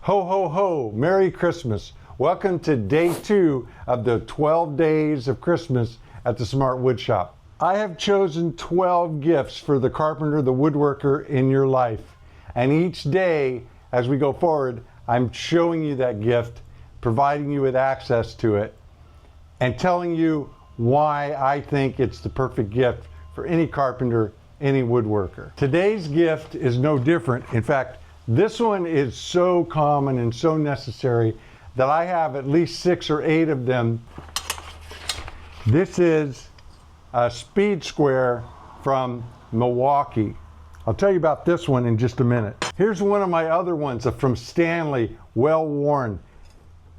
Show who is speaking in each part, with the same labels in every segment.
Speaker 1: Ho, ho, ho, Merry Christmas. Welcome to day 2 of the 12 days of Christmas at the Smart Woodshop. I have chosen 12 gifts for the carpenter, the woodworker in your life. And each day, as we go forward, I'm showing you that gift, providing you with access to it, and telling you why I think it's the perfect gift for any carpenter, any woodworker. Today's gift is no different. In fact, this one is so common and so necessary that I have at least 6 or 8 of them. This is a Speed Square from Milwaukee. I'll tell you about this one in just a minute. Here's one of my other ones from Stanley, well worn.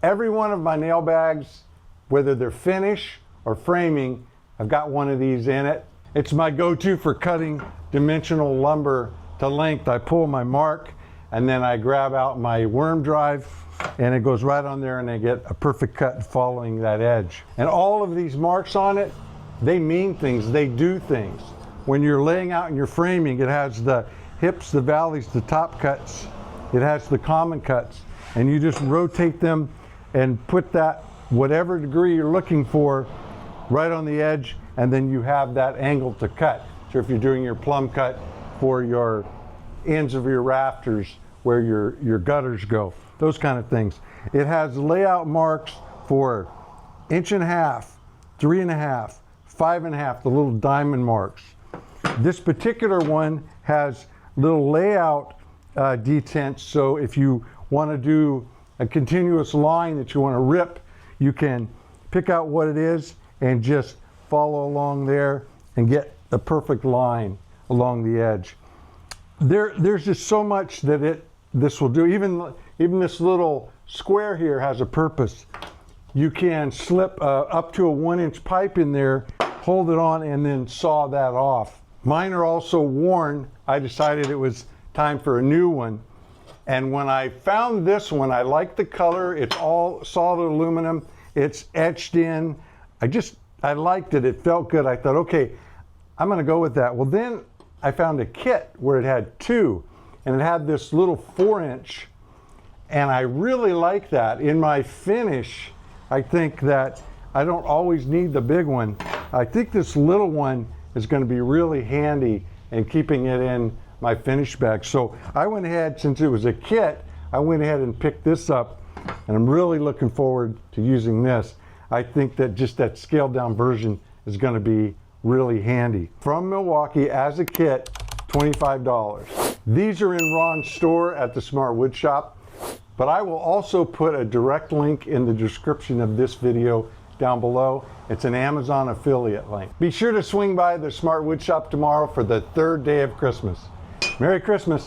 Speaker 1: Every one of my nail bags, whether they're finish or framing, I've got one of these in it. It's my go-to for cutting dimensional lumber to length. I pull my mark and then I grab out my worm drive and it goes right on there and I get a perfect cut following that edge. And all of these marks on it, they mean things, they do things. When you're laying out and you're framing, it has the hips, the valleys, the top cuts, it has the common cuts, and you just rotate them and put that whatever degree you're looking for right on the edge, and then you have that angle to cut. So if you're doing your plumb cut for your ends of your rafters where your gutters go, those kind of things. It has layout marks for 1.5 inches, 3.5, 5.5, the little diamond marks. This particular one has little layout detents, so if you want to do a continuous line that you want to rip, you can pick out what it is and just follow along there and get the perfect line along the edge. There's just so much that this will do. Even this little square here has a purpose. You can slip up to a 1-inch pipe in there, hold it on, and then saw that off. Mine are also worn. I decided it was time for a new one. And when I found this one, I liked the color. It's all solid aluminum. It's etched in. I liked it. It felt good. I thought, okay, I'm going to go with that. Well, then I found a kit where it had 2, and it had this little 4-inch, and I really like that. In my finish, I think that I don't always need the big one. I think this little one is going to be really handy in keeping it in my finish bag. So I went ahead, since it was a kit, I went ahead and picked this up, and I'm really looking forward to using this. I think that just that scaled down version is going to be really handy. From Milwaukee as a kit, $25. These are in Ron's store at the Smart Woodshop, but I will also put a direct link in the description of this video down below. It's an Amazon affiliate link. Be sure to swing by the Smart Woodshop tomorrow for the 3rd day of Christmas. Merry Christmas.